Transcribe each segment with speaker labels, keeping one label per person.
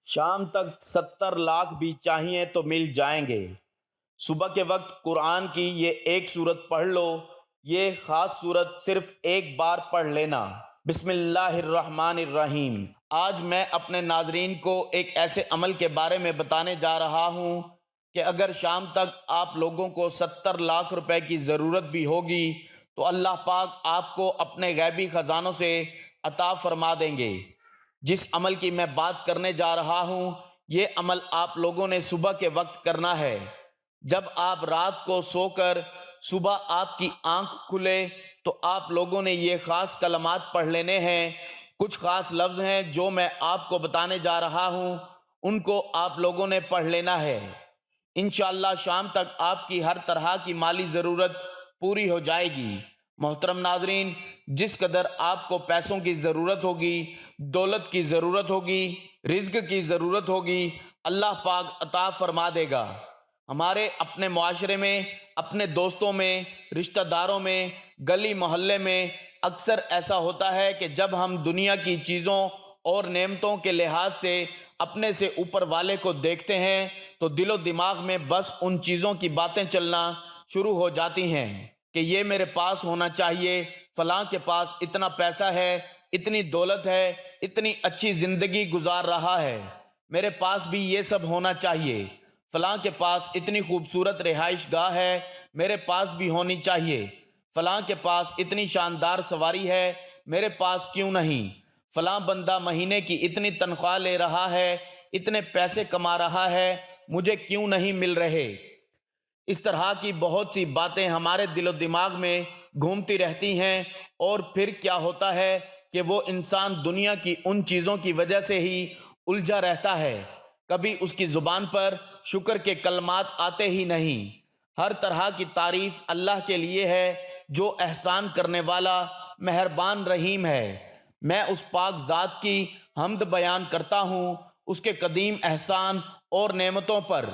Speaker 1: شام تک 70 لاکھ بھی چاہیے تو مل جائیں گے۔ صبح کے وقت قرآن کی یہ ایک سورت پڑھ لو، یہ خاص سورت صرف ایک بار پڑھ لینا۔ بسم اللہ الرحمن الرحیم۔ آج میں اپنے ناظرین کو ایک ایسے عمل کے بارے میں بتانے جا رہا ہوں کہ اگر شام تک آپ لوگوں کو 70 لاکھ روپے کی ضرورت بھی ہوگی تو اللہ پاک آپ کو اپنے غیبی خزانوں سے عطا فرما دیں گے۔ جس عمل کی میں بات کرنے جا رہا ہوں، یہ عمل آپ لوگوں نے صبح کے وقت کرنا ہے۔ جب آپ رات کو سو کر صبح آپ کی آنکھ کھلے تو آپ لوگوں نے یہ خاص کلمات پڑھ لینے ہیں۔ کچھ خاص لفظ ہیں جو میں آپ کو بتانے جا رہا ہوں، ان کو آپ لوگوں نے پڑھ لینا ہے۔ انشاءاللہ شام تک آپ کی ہر طرح کی مالی ضرورت پوری ہو جائے گی۔ محترم ناظرین، جس قدر آپ کو پیسوں کی ضرورت ہوگی، دولت کی ضرورت ہوگی، رزق کی ضرورت ہوگی، اللہ پاک عطا فرما دے گا۔ ہمارے اپنے معاشرے میں، اپنے دوستوں میں، رشتہ داروں میں، گلی محلے میں اکثر ایسا ہوتا ہے کہ جب ہم دنیا کی چیزوں اور نعمتوں کے لحاظ سے اپنے سے اوپر والے کو دیکھتے ہیں تو دل و دماغ میں بس ان چیزوں کی باتیں چلنا شروع ہو جاتی ہیں کہ یہ میرے پاس ہونا چاہیے، فلاں کے پاس اتنا پیسہ ہے، اتنی دولت ہے، اتنی اچھی زندگی گزار رہا ہے، میرے پاس بھی یہ سب ہونا چاہیے، فلاں کے پاس اتنی خوبصورت رہائش گاہ ہے، میرے پاس بھی ہونی چاہیے، فلاں کے پاس اتنی شاندار سواری ہے، میرے پاس کیوں نہیں، فلاں بندہ مہینے کی اتنی تنخواہ لے رہا ہے، اتنے پیسے کما رہا ہے، مجھے کیوں نہیں مل رہے۔ اس طرح کی بہت سی باتیں ہمارے دل و دماغ میں گھومتی رہتی ہیں، اور پھر کیا ہوتا ہے کہ وہ انسان دنیا کی ان چیزوں کی وجہ سے ہی الجھا رہتا ہے، کبھی اس کی زبان پر شکر کے کلمات آتے ہی نہیں۔ ہر طرح کی تعریف اللہ کے لیے ہے جو احسان کرنے والا، مہربان رحیم ہے۔ میں اس پاک ذات کی حمد بیان کرتا ہوں، اس کے قدیم احسان اور نعمتوں پر،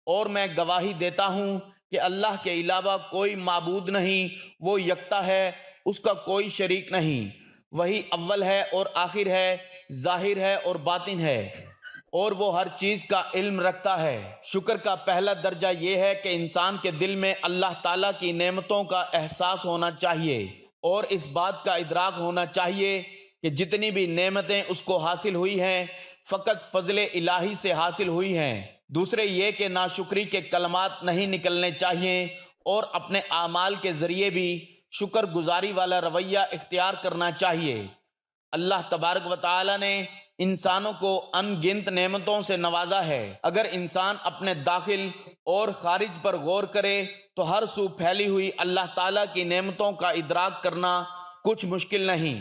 Speaker 1: اور میں گواہی دیتا ہوں کہ اللہ کے علاوہ کوئی معبود نہیں، وہ یکتا ہے، اس کا کوئی شریک نہیں، وہی اول ہے اور آخر ہے، ظاہر ہے اور باطن ہے، اور وہ ہر چیز کا علم رکھتا ہے۔ شکر کا پہلا درجہ یہ ہے کہ انسان کے دل میں اللہ تعالیٰ کی نعمتوں کا احساس ہونا چاہیے، اور اس بات کا ادراک ہونا چاہیے کہ جتنی بھی نعمتیں اس کو حاصل ہوئی ہیں فقط فضل الہی سے حاصل ہوئی ہیں۔ دوسرے یہ کہ ناشکری کے کلمات نہیں نکلنے چاہیے، اور اپنے اعمال کے ذریعے بھی شکر گزاری والا رویہ اختیار کرنا چاہیے۔ اللہ تبارک و تعالی نے انسانوں کو ان گنت نعمتوں سے نوازا ہے۔ اگر انسان اپنے داخل اور خارج پر غور کرے تو ہر سو پھیلی ہوئی اللہ تعالیٰ کی نعمتوں کا ادراک کرنا کچھ مشکل نہیں۔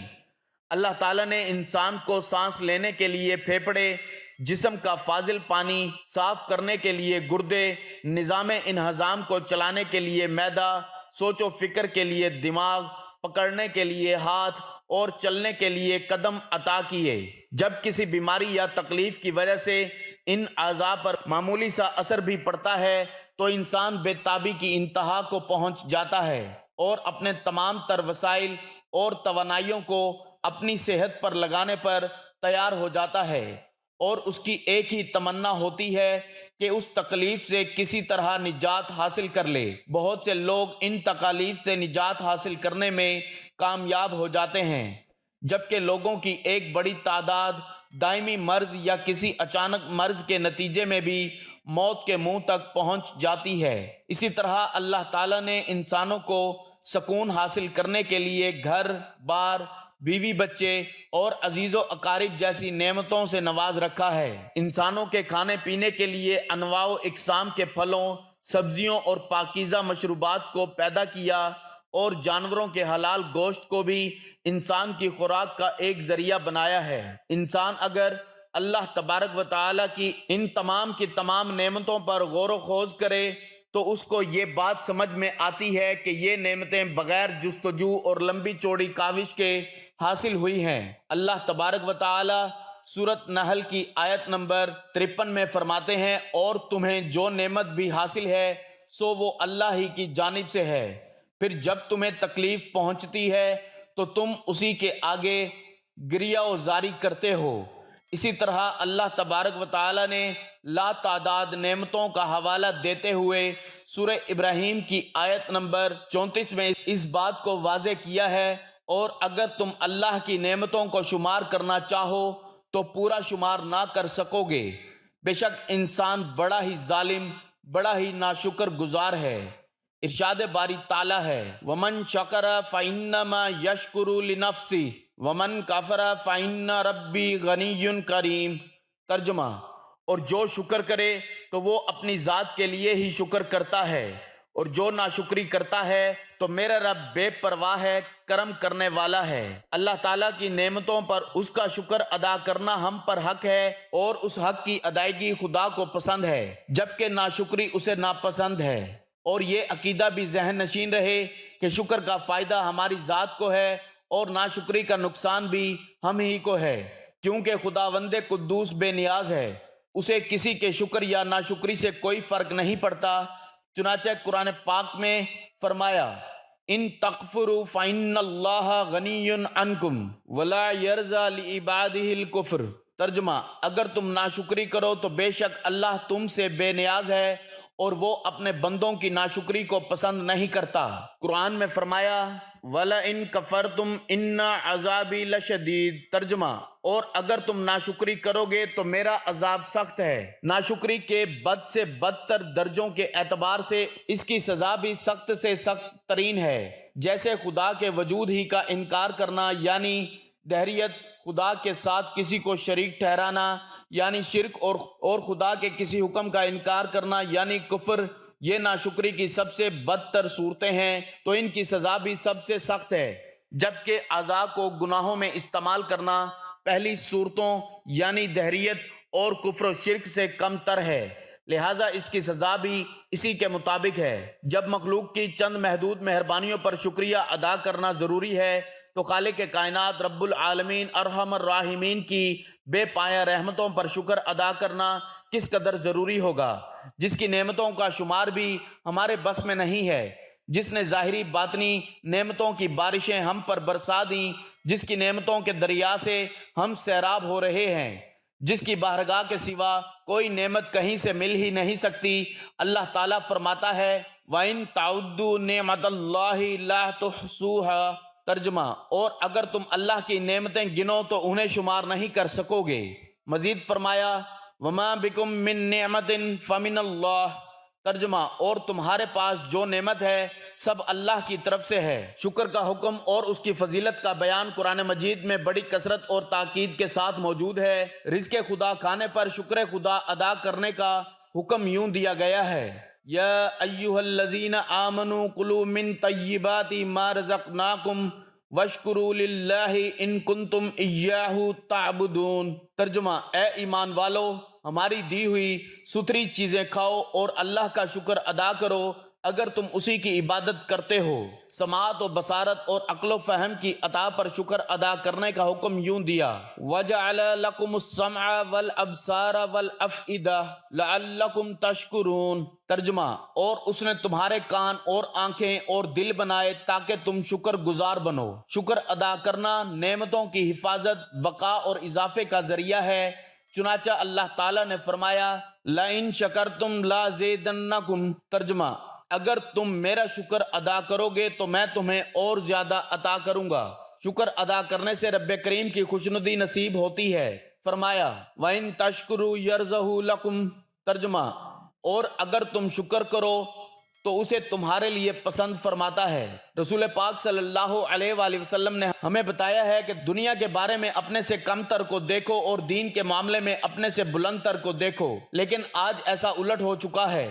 Speaker 1: اللہ تعالیٰ نے انسان کو سانس لینے کے لیے پھیپھڑے، جسم کا فاضل پانی صاف کرنے کے لیے گردے، نظام انہضام کو چلانے کے لیے معدہ، سوچ و فکر کے لیے دماغ، پکڑنے کے لیے ہاتھ اور چلنے کے لیے قدم عطا کیے۔ جب کسی بیماری یا تکلیف کی وجہ سے ان اعضاء پر معمولی سا اثر بھی پڑتا ہے تو انسان بے تابی کی انتہا کو پہنچ جاتا ہے، اور اپنے تمام تر وسائل اور توانائیوں کو اپنی صحت پر لگانے پر تیار ہو جاتا ہے، اور اس کی ایک ہی تمنا ہوتی ہے کہ اس تکلیف سے کسی طرح نجات حاصل کر لے۔ بہت سے لوگ ان تکالیف سے نجات حاصل کرنے میں کامیاب ہو جاتے ہیں، جبکہ لوگوں کی ایک بڑی تعداد دائمی مرض یا کسی اچانک مرض کے نتیجے میں بھی موت کے منہ تک پہنچ جاتی ہے۔ اسی طرح اللہ تعالیٰ نے انسانوں کو سکون حاصل کرنے کے لیے گھر بار، بیوی بچے اور عزیز و اقارب جیسی نعمتوں سے نواز رکھا ہے۔ انسانوں کے کھانے پینے کے لیے انواع و اقسام کے پھلوں، سبزیوں اور پاکیزہ مشروبات کو پیدا کیا، اور جانوروں کے حلال گوشت کو بھی انسان کی خوراک کا ایک ذریعہ بنایا ہے۔ انسان اگر اللہ تبارک و تعالیٰ کی ان تمام کی تمام نعمتوں پر غور و خوض کرے تو اس کو یہ بات سمجھ میں آتی ہے کہ یہ نعمتیں بغیر جستجو اور لمبی چوڑی کاوش کے حاصل ہوئی ہیں۔ اللہ تبارک و تعالی سورۃ نحل کی آیت نمبر 53 میں فرماتے ہیں، اور تمہیں جو نعمت بھی حاصل ہے سو وہ اللہ ہی کی جانب سے ہے، پھر جب تمہیں تکلیف پہنچتی ہے تو تم اسی کے آگے گریہ و زاری کرتے ہو، اسی طرح اللہ تبارک و تعالی نے لا تعداد نعمتوں کا حوالہ دیتے ہوئے سورہ ابراہیم کی آیت نمبر 34 میں اس بات کو واضح کیا ہے، اور اگر تم اللہ کی نعمتوں کو شمار کرنا چاہو تو پورا شمار نہ کر سکو گے، بے شک انسان بڑا ہی ظالم، بڑا ہی ناشکر گزار ہے۔ ارشاد باری تعالیٰ ہے وَمَن شَكَرَ فَإِنَّمَا يَشْكُرُ لِنَفْسِهِ وَمَن كَفَرَ فَإِنَّ رَبِّي غَنِيٌّ كَرِيمٌ۔ ترجمہ، اور جو شکر کرے تو وہ اپنی ذات کے لیے ہی شکر کرتا ہے، اور جو ناشکری کرتا ہے تو میرا رب بے پرواہ ہے، کرم کرنے والا ہے۔ اللہ تعالیٰ کی نعمتوں پر اس کا شکر ادا کرنا ہم پر حق ہے، اور اس حق کی ادائیگی خدا کو پسند ہے، جبکہ ناشکری اسے ناپسند ہے۔ اور یہ عقیدہ بھی ذہن نشین رہے کہ شکر کا فائدہ ہماری ذات کو ہے اور ناشکری کا نقصان بھی ہم ہی کو ہے، کیونکہ خداوند قدوس بے نیاز ہے، اسے کسی کے شکر یا ناشکری سے کوئی فرق نہیں پڑتا۔ چنانچہ قرآن پاک میں فرمایا ان تکفروا فإن اللہ غنی عنکم ولا یرضی لعبادہ الکفر۔ ترجمہ، اگر تم ناشکری کرو تو بے شک اللہ تم سے بے نیاز ہے اور وہ اپنے بندوں کی ناشکری کو پسند نہیں کرتا۔ قرآن میں فرمایا وَلَئِن كَفَرْتُمْ إِنَّ عَذَابِي لَشَدِيدٌ۔ ترجمہ، اور اگر تم ناشکری کرو گے تو میرا عذاب سخت ہے۔ ناشکری کے بد سے بدتر درجوں کے اعتبار سے اس کی سزا بھی سخت سے سخت ترین ہے، جیسے خدا کے وجود ہی کا انکار کرنا یعنی دہریت، خدا کے ساتھ کسی کو شریک ٹھہرانا یعنی شرک، اور خدا کے کسی حکم کا انکار کرنا یعنی کفر، یہ ناشکری کی سب سے بدتر صورتیں ہیں، تو ان کی سزا بھی سب سے سخت ہے۔ جبکہ اعضاء کو گناہوں میں استعمال کرنا پہلی صورتوں یعنی دہریت اور کفر و شرک سے کم تر ہے، لہٰذا اس کی سزا بھی اسی کے مطابق ہے۔ جب مخلوق کی چند محدود مہربانیوں پر شکریہ ادا کرنا ضروری ہے تو خالق کائنات رب العالمین ارحم الراحمین کی بے پایہ رحمتوں پر شکر ادا کرنا کس قدر ضروری ہوگا، جس کی نعمتوں کا شمار بھی ہمارے بس میں نہیں ہے، جس نے ظاہری باطنی نعمتوں کی بارشیں ہم پر برسا دیں، جس کی نعمتوں کے دریا سے ہم سیراب ہو رہے ہیں، جس کی بارگاہ کے سوا کوئی نعمت کہیں سے مل ہی نہیں سکتی۔ اللہ تعالیٰ فرماتا ہے وَإِن تَعُدُّوا نِعْمَتَ اللَّهِ لَا تُحْصُوهَا۔ ترجمہ، اور اگر تم اللہ کی نعمتیں گنو تو انہیں شمار نہیں کر سکو گے۔ مزید فرمایا وَمَا بِكُم مِّن نِّعْمَةٍ فَمِنَ اللَّهِ۔ ترجمہ، اور تمہارے پاس جو نعمت ہے سب اللہ کی طرف سے ہے۔ شکر کا حکم اور اس کی فضیلت کا بیان قرآن مجید میں بڑی کثرت اور تاکید کے ساتھ موجود ہے۔ رزق خدا کھانے پر شکر خدا ادا کرنے کا حکم یوں دیا گیا ہے یا ایھا الذین آمنوا کلوا من طیبات ما رزقناکم واشکروا للہ ان کنتم ایاہ تعبدون۔ ترجمہ، اے ایمان والو، ہماری دی ہوئی ستھری چیزیں کھاؤ اور اللہ کا شکر ادا کرو اگر تم اسی کی عبادت کرتے ہو۔ سماعت و بصارت اور عقل و فہم کی عطا پر شکر ادا کرنے کا حکم یوں دیا وَجَعَلَ لَكُمُ السَّمْعَ وَالْأَبْصَارَ وَالْأَفْئِدَةَ لَعَلَّكُمْ تَشْكُرُونَ۔ ترجمہ، اور اس نے تمہارے کان اور آنکھیں اور دل بنائے تاکہ تم شکر گزار بنو۔ شکر ادا کرنا نعمتوں کی حفاظت، بقا اور اضافے کا ذریعہ ہے۔ چنانچہ اللہ تعالیٰ نے فرمایا لَئِن شَكَرْتُمْ لَأَزِيدَنَّكُمْ۔ ترجمہ، اگر تم میرا شکر ادا کرو گے تو میں تمہیں اور زیادہ عطا کروں گا۔ شکر ادا کرنے سے رب کریم کی خوشنودی نصیب ہوتی ہے۔ فرمایا وَإِن تَشْكُرُوا يَرْضَهُ لَكُمْ۔ ترجمہ، اور اگر تم شکر کرو تو اسے تمہارے لیے پسند فرماتا ہے۔ رسول پاک صلی اللہ علیہ وآلہ وسلم نے ہمیں بتایا ہے کہ دنیا کے بارے میں اپنے سے کم تر کو دیکھو اور دین کے معاملے میں اپنے سے بلند تر کو دیکھو، لیکن آج ایسا الٹ ہو چکا ہے،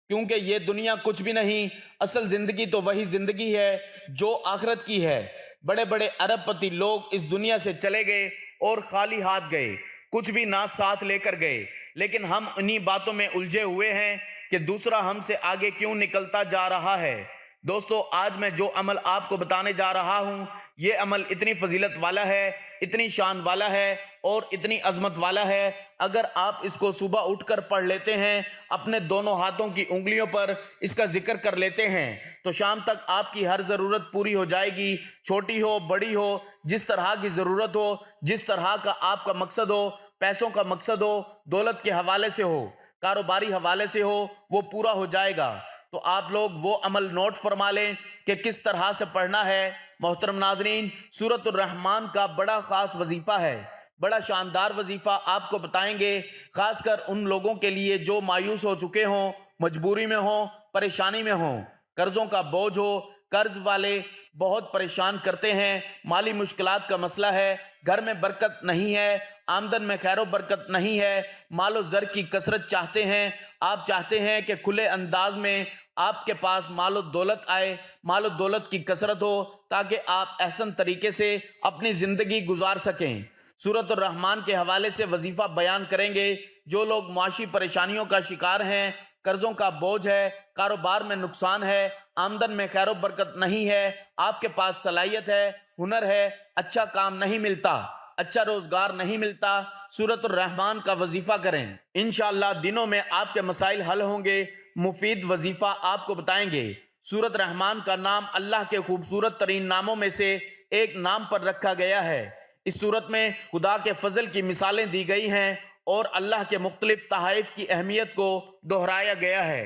Speaker 1: کیونکہ یہ دنیا کچھ بھی نہیں، اصل زندگی تو وہی زندگی ہے جو آخرت کی ہے۔ بڑے بڑے ارب پتی لوگ اس دنیا سے چلے گئے اور خالی ہاتھ گئے، کچھ بھی نہ ساتھ لے کر گئے، لیکن ہم انہی باتوں میں الجھے ہوئے ہیں کہ دوسرا ہم سے آگے کیوں نکلتا جا رہا ہے۔ دوستو، آج میں جو عمل آپ کو بتانے جا رہا ہوں، یہ عمل اتنی فضیلت والا ہے، اتنی شان والا ہے اور اتنی عظمت والا ہے، اگر آپ اس کو صبح اٹھ کر پڑھ لیتے ہیں، اپنے دونوں ہاتھوں کی انگلیوں پر اس کا ذکر کر لیتے ہیں، تو شام تک آپ کی ہر ضرورت پوری ہو جائے گی، چھوٹی ہو بڑی ہو، جس طرح کی ضرورت ہو، جس طرح کا آپ کا مقصد ہو، پیسوں کا مقصد ہو، دولت کے حوالے سے ہو، کاروباری حوالے سے ہو، وہ پورا ہو جائے گا۔ تو آپ لوگ وہ عمل نوٹ فرما لیں کہ کس طرح سے پڑھنا ہے۔ محترم ناظرین، سورۃ الرحمن کا بڑا خاص وظیفہ ہے، بڑا شاندار وظیفہ آپ کو بتائیں گے، خاص کر ان لوگوں کے لیے جو مایوس ہو چکے ہوں، مجبوری میں ہوں، پریشانی میں ہوں، قرضوں کا بوجھ ہو، قرض والے بہت پریشان کرتے ہیں، مالی مشکلات کا مسئلہ ہے، گھر میں برکت نہیں ہے، آمدن میں خیر و برکت نہیں ہے، مال و زر کی کثرت چاہتے ہیں، آپ چاہتے ہیں کہ کھلے انداز میں آپ کے پاس مال و دولت آئے، مال و دولت کی کثرت ہو، تاکہ آپ احسن طریقے سے اپنی زندگی گزار سکیں۔ سورۃ الرحمن کے حوالے سے وظیفہ بیان کریں گے۔ جو لوگ معاشی پریشانیوں کا شکار ہیں، قرضوں کا بوجھ ہے، کاروبار میں نقصان ہے، آمدن میں خیر و برکت نہیں ہے، آپ کے پاس صلاحیت ہے، ہنر ہے، اچھا کام نہیں ملتا، اچھا روزگار نہیں ملتا، سورۃ الرحمن کا وظیفہ کریں۔ انشاءاللہ دنوں میں آپ کے مسائل حل ہوں گے، مفید وظیفہ آپ کو بتائیں گے۔ سورۃ رحمان کا نام اللہ کے خوبصورت ترین ناموں میں سے ایک نام پر رکھا گیا ہے۔ اس سورت میں خدا کے فضل کی مثالیں دی گئی ہیں اور اللہ کے مختلف تحائف کی اہمیت کو دہرایا گیا ہے۔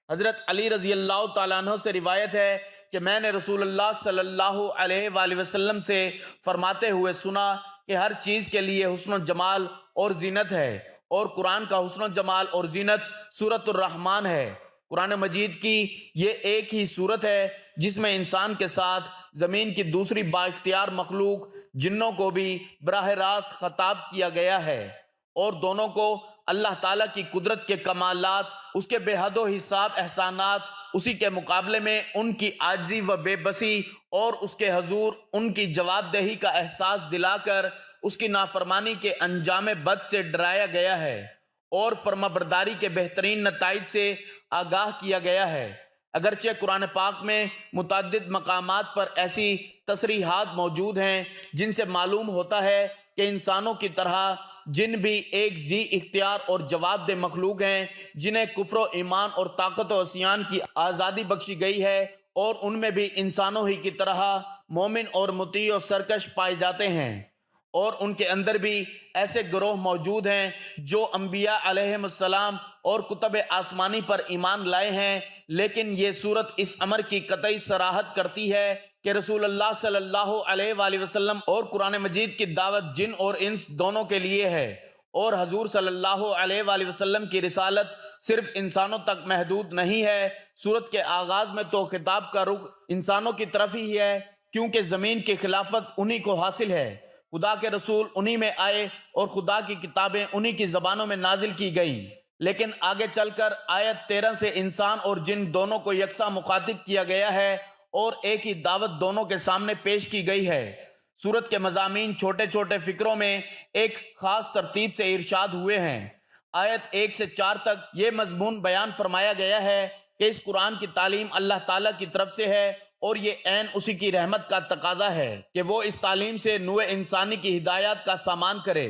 Speaker 1: حضرت علی رضی اللہ تعالیٰ عنہ سے روایت ہے کہ میں نے رسول اللہ صلی اللہ علیہ وآلہ وسلم سے فرماتے ہوئے سنا کہ ہر چیز کے لیے حسن و جمال اور زینت ہے، اور قرآن کا حسن و جمال اور زینت سورۃ الرحمن ہے۔ قرآن مجید کی یہ ایک ہی سورت ہے جس میں انسان کے ساتھ زمین کی دوسری با اختیار مخلوق جنوں کو بھی براہ راست خطاب کیا گیا ہے، اور دونوں کو اللہ تعالیٰ کی قدرت کے کمالات، اس کے بے حد و حساب احسانات، اسی کے مقابلے میں ان کی عاجزی و بے بسی اور اس کے حضور ان کی جواب دہی کا احساس دلا کر اس کی نافرمانی کے انجام بد سے ڈرایا گیا ہے اور فرما برداری کے بہترین نتائج سے آگاہ کیا گیا ہے۔ اگرچہ قرآن پاک میں متعدد مقامات پر ایسی تصریحات موجود ہیں جن سے معلوم ہوتا ہے کہ انسانوں کی طرح جن بھی ایک ذی اختیار اور جواب دہ مخلوق ہیں، جنہیں کفر و ایمان اور طاقت و عصیان کی آزادی بخشی گئی ہے، اور ان میں بھی انسانوں ہی کی طرح مومن اور مطیع و سرکش پائے جاتے ہیں، اور ان کے اندر بھی ایسے گروہ موجود ہیں جو انبیاء علیہم السلام اور کتب آسمانی پر ایمان لائے ہیں، لیکن یہ صورت اس امر کی قطعی صراحت کرتی ہے کہ رسول اللہ صلی اللہ علیہ وآلہ وسلم اور قرآن مجید کی دعوت جن اور انس دونوں کے لیے ہے، اور حضور صلی اللہ علیہ وآلہ وسلم کی رسالت صرف انسانوں تک محدود نہیں ہے۔ سورت کے آغاز میں تو خطاب کا رخ انسانوں کی طرف ہی ہے، کیونکہ زمین کی خلافت انہی کو حاصل ہے، خدا کے رسول انہی میں آئے اور خدا کی کتابیں انہی کی زبانوں میں نازل کی گئیں۔ لیکن آگے چل کر آیت 13 سے انسان اور جن دونوں کو یکساں مخاطب کیا گیا ہے اور ایک ہی دعوت دونوں کے سامنے پیش کی گئی ہے۔ سورت کے مضامین چھوٹے چھوٹے فقروں میں ایک خاص ترتیب سے ارشاد ہوئے ہیں۔ آیت 1 سے 4 تک یہ مضمون بیان فرمایا گیا ہے کہ اس قرآن کی تعلیم اللہ تعالیٰ کی طرف سے ہے، اور یہ عین اسی کی رحمت کا تقاضا ہے کہ وہ اس تعلیم سے نوع انسانی کی ہدایات کا سامان کرے،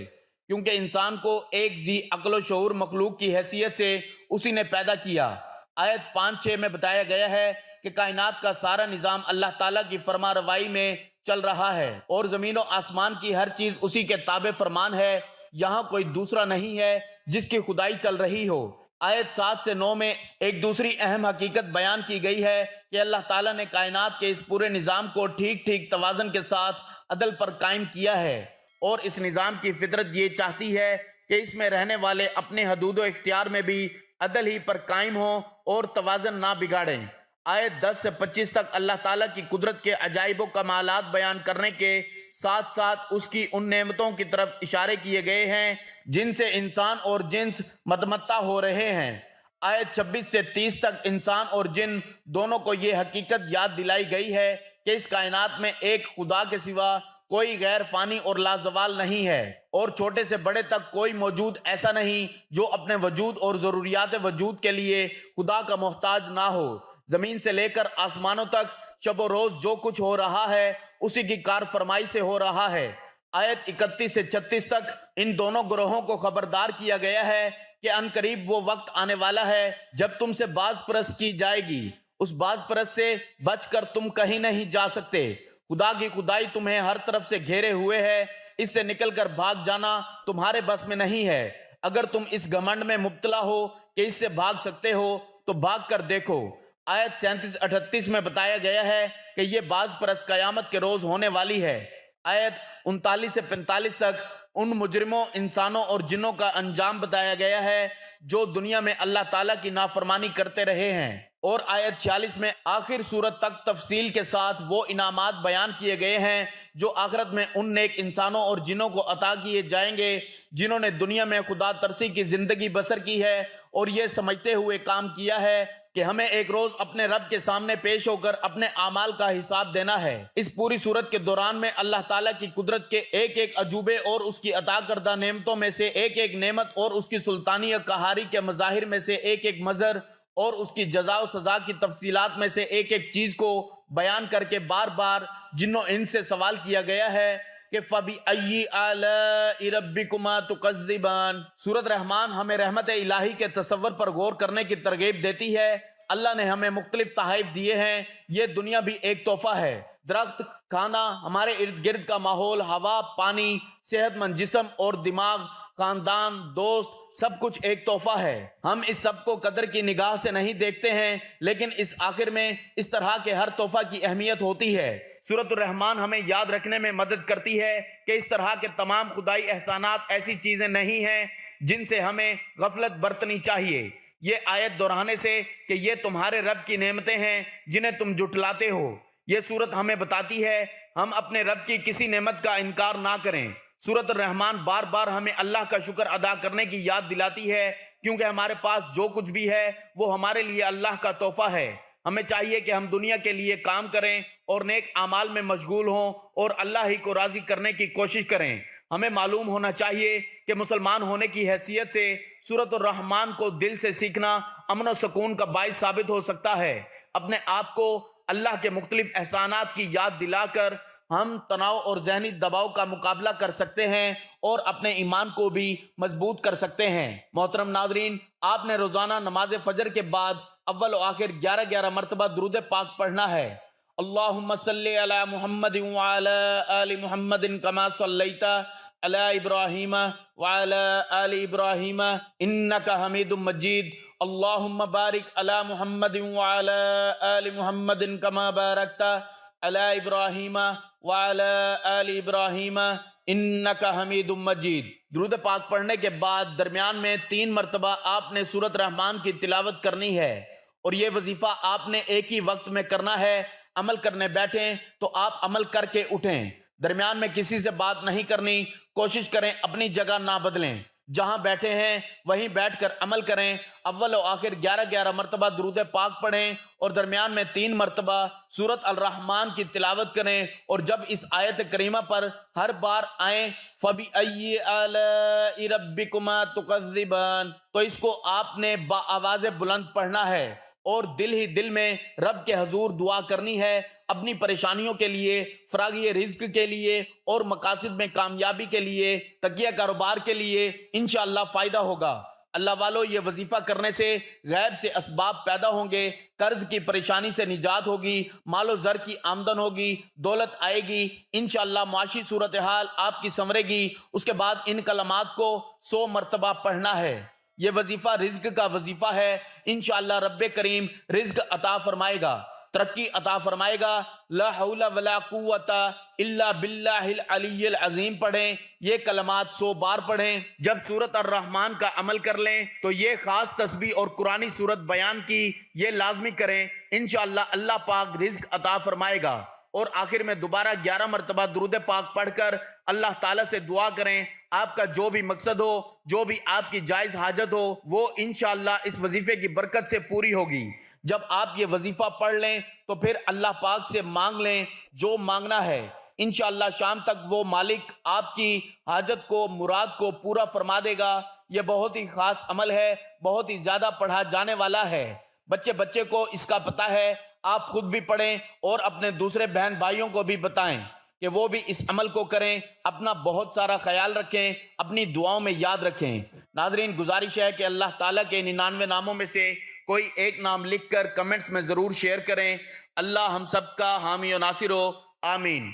Speaker 1: کیونکہ انسان کو ایک ذی عقل و شعور مخلوق کی حیثیت سے اسی نے پیدا کیا۔ آیت 5-6 میں بتایا گیا ہے کہ کائنات کا سارا نظام اللہ تعالیٰ کی فرما روائی میں چل رہا ہے، اور زمین و آسمان کی ہر چیز اسی کے تابع فرمان ہے، یہاں کوئی دوسرا نہیں ہے جس کی خدائی چل رہی ہو۔ آیت 7 سے 9 میں ایک دوسری اہم حقیقت بیان کی گئی ہے کہ اللہ تعالیٰ نے کائنات کے اس پورے نظام کو ٹھیک ٹھیک توازن کے ساتھ عدل پر قائم کیا ہے، اور اس نظام کی فطرت یہ چاہتی ہے کہ اس میں رہنے والے اپنے حدود و اختیار میں بھی عدل ہی پر قائم ہوں اور توازن نہ بگاڑیں۔ آیت 10 سے 25 تک اللہ تعالیٰ کی قدرت کے عجائب و کمالات بیان کرنے کے ساتھ ساتھ اس کی ان نعمتوں کی طرف اشارے کیے گئے ہیں جن سے انسان اور جنس متمتع ہو رہے ہیں۔ آیت 26 سے 30 تک انسان اور جن دونوں کو یہ حقیقت یاد دلائی گئی ہے کہ اس کائنات میں ایک خدا کے سوا کوئی غیر فانی اور لازوال نہیں ہے، اور چھوٹے سے بڑے تک کوئی موجود ایسا نہیں جو اپنے وجود اور ضروریات وجود کے لیے خدا کا محتاج نہ ہو۔ زمین سے لے کر آسمانوں تک شب و روز جو کچھ ہو رہا ہے اسی کی کار فرمائی سے ہو رہا ہے۔ آیت 31 سے 36 تک ان دونوں گروہوں کو خبردار کیا گیا ہے کہ ان قریب وہ وقت آنے والا ہے جب تم سے باز پرست کی جائے گی، اس باز پرست سے بچ کر تم کہیں نہیں جا سکتے۔ خدا کی خدائی تمہیں ہر طرف سے گھیرے ہوئے ہے، اس سے نکل کر بھاگ جانا تمہارے بس میں نہیں ہے۔ اگر تم اس گھمنڈ میں مبتلا ہو کہ اس سے بھاگ سکتے ہو تو بھاگ کر دیکھو۔ آیت 37-38 میں بتایا گیا ہے کہ یہ باز پرس قیامت کے روز ہونے والی ہے۔ آیت 39 سے 45 تک ان مجرموں، انسانوں اور جنوں کا انجام بتایا گیا ہے جو دنیا میں اللہ تعالیٰ کی نافرمانی کرتے رہے ہیں، اور آیت 46 میں آخر سورت تک تفصیل کے ساتھ وہ انعامات بیان کیے گئے ہیں جو آخرت میں ان نیک انسانوں اور جنوں کو عطا کیے جائیں گے جنہوں نے دنیا میں خدا ترسی کی زندگی بسر کی ہے اور یہ سمجھتے ہوئے کام کیا ہے کہ ہمیں ایک روز اپنے رب کے سامنے پیش ہو کر اپنے اعمال کا حساب دینا ہے۔ اس پوری صورت کے دوران میں اللہ تعالیٰ کی قدرت کے ایک ایک عجوبے اور اس کی عطا کردہ نعمتوں میں سے ایک ایک نعمت اور اس کی سلطانی قہاری کے مظاہر میں سے ایک ایک مظہر اور اس کی جزا و سزا کی تفصیلات میں سے ایک ایک چیز کو بیان کر کے بار بار جنوں ان سے سوال کیا گیا ہے کہ فَبِأَيِّ آلَاءِ رَبِّكُمَا تُكَذِّبَانِ۔ سورۃ رحمان ہمیں رحمت الہی کے تصور پر غور کرنے کی ترغیب دیتی ہے۔ اللہ نے ہمیں مختلف تحائف دیے ہیں، یہ دنیا بھی ایک تحفہ ہے۔ درخت، کھانا، ہمارے ارد گرد کا ماحول، ہوا، پانی، صحت مند جسم اور دماغ، خاندان، دوست، سب کچھ ایک تحفہ ہے۔ ہم اس سب کو قدر کی نگاہ سے نہیں دیکھتے ہیں، لیکن اس آخر میں اس طرح کے ہر تحفہ کی اہمیت ہوتی ہے۔ سورۃ الرحمن ہمیں یاد رکھنے میں مدد کرتی ہے کہ اس طرح کے تمام خدائی احسانات ایسی چیزیں نہیں ہیں جن سے ہمیں غفلت برتنی چاہیے۔ یہ آیت دہرانے سے کہ یہ تمہارے رب کی نعمتیں ہیں جنہیں تم جھٹلاتے ہو۔ یہ سورت ہمیں بتاتی ہے ہم اپنے رب کی کسی نعمت کا انکار نہ کریں۔ سورۃ الرحمن بار بار ہمیں اللہ کا شکر ادا کرنے کی یاد دلاتی ہے کیونکہ ہمارے پاس جو کچھ بھی ہے وہ ہمارے لیے اللہ کا تحفہ ہے۔ ہمیں چاہیے کہ ہم دنیا کے لیے کام کریں اور نیک اعمال میں مشغول ہوں اور اللہ ہی کو راضی کرنے کی کوشش کریں۔ ہمیں معلوم ہونا چاہیے کہ مسلمان ہونے کی حیثیت سے سورۃ الرحمن کو دل سے سیکھنا امن و سکون کا باعث ثابت ہو سکتا ہے۔ اپنے آپ کو اللہ کے مختلف احسانات کی یاد دلا کر ہم تناؤ اور ذہنی دباؤ کا مقابلہ کر سکتے ہیں اور اپنے ایمان کو بھی مضبوط کر سکتے ہیں۔ محترم ناظرین، آپ نے روزانہ نماز فجر کے بعد اول و آخر 11 مرتبہ درود پاک پڑھنا ہے۔ اللہم صلی علی محمد وعلی آل محمد کما صلیت علی ابراہیم وعلی آل ابراہیم انک حمید مجید۔ اللہم بارک علی محمد وعلی آل محمد کما بارکت علی ابراہیم وعلی آل ابراہیم انک حمید مجید۔ درود پاک پڑھنے کے بعد درمیان میں 3 مرتبہ آپ نے سورۃ رحمان کی تلاوت کرنی ہے، اور یہ وظیفہ آپ نے ایک ہی وقت میں کرنا ہے۔ عمل کرنے بیٹھیں تو آپ عمل کر کے اٹھیں، درمیان میں کسی سے بات نہیں کرنی۔ کوشش کریں اپنی جگہ نہ بدلیں، جہاں بیٹھے ہیں وہیں بیٹھ کر عمل کریں۔ اول و آخر 11 مرتبہ درود پاک پڑھیں اور درمیان میں 3 مرتبہ سورۃ الرحمن کی تلاوت کریں، اور جب اس آیت کریمہ پر ہر بار آئیں فَبِأَيِّ آلَاءِ رَبِّكُمَا تُكَذِّبَانِ، تو اس کو آپ نے بآواز بلند پڑھنا ہے اور دل ہی دل میں رب کے حضور دعا کرنی ہے، اپنی پریشانیوں کے لیے، فراغی رزق کے لیے اور مقاصد میں کامیابی کے لیے، تقیہ کاروبار کے لیے۔ انشاءاللہ فائدہ ہوگا۔ اللہ والو، یہ وظیفہ کرنے سے غیب سے اسباب پیدا ہوں گے، قرض کی پریشانی سے نجات ہوگی، مال و زر کی آمدن ہوگی، دولت آئے گی، انشاءاللہ معاشی صورتحال آپ کی سنورے گی۔ اس کے بعد ان کلمات کو 100 مرتبہ پڑھنا ہے۔ یہ وظیفہ رزق کا وظیفہ ہے۔ انشاءاللہ رب کریم رزق عطا فرمائے گا، ترقی عطا فرمائے گا۔ لا حول ولا قوت الا باللہ العلی العظیم پڑھیں، یہ کلمات 100 بار پڑھیں۔ جب سورۃ الرحمن کا عمل کر لیں تو یہ خاص تسبیح اور قرآنی سورت بیان کی یہ لازمی کریں، انشاءاللہ اللہ پاک رزق عطا فرمائے گا۔ اور آخر میں دوبارہ 11 مرتبہ درود پاک پڑھ کر اللہ تعالیٰ سے دعا کریں، آپ کا جو بھی مقصد ہو، جو بھی آپ کی جائز حاجت ہو، وہ انشاءاللہ اس وظیفے کی برکت سے پوری ہوگی۔ جب آپ یہ وظیفہ پڑھ لیں تو پھر اللہ پاک سے مانگ لیں جو مانگنا ہے، انشاءاللہ شام تک وہ مالک آپ کی حاجت کو، مراد کو پورا فرما دے گا۔ یہ بہت ہی خاص عمل ہے، بہت ہی زیادہ پڑھا جانے والا ہے۔ بچے کو اس کا پتہ ہے، آپ خود بھی پڑھیں اور اپنے دوسرے بہن بھائیوں کو بھی بتائیں کہ وہ بھی اس عمل کو کریں۔ اپنا بہت سارا خیال رکھیں، اپنی دعاؤں میں یاد رکھیں۔ ناظرین، گزارش ہے کہ اللہ تعالیٰ کے 99 ناموں میں سے کوئی ایک نام لکھ کر کمنٹس میں ضرور شیئر کریں۔ اللہ ہم سب کا حامی و ناصر ہو، آمین۔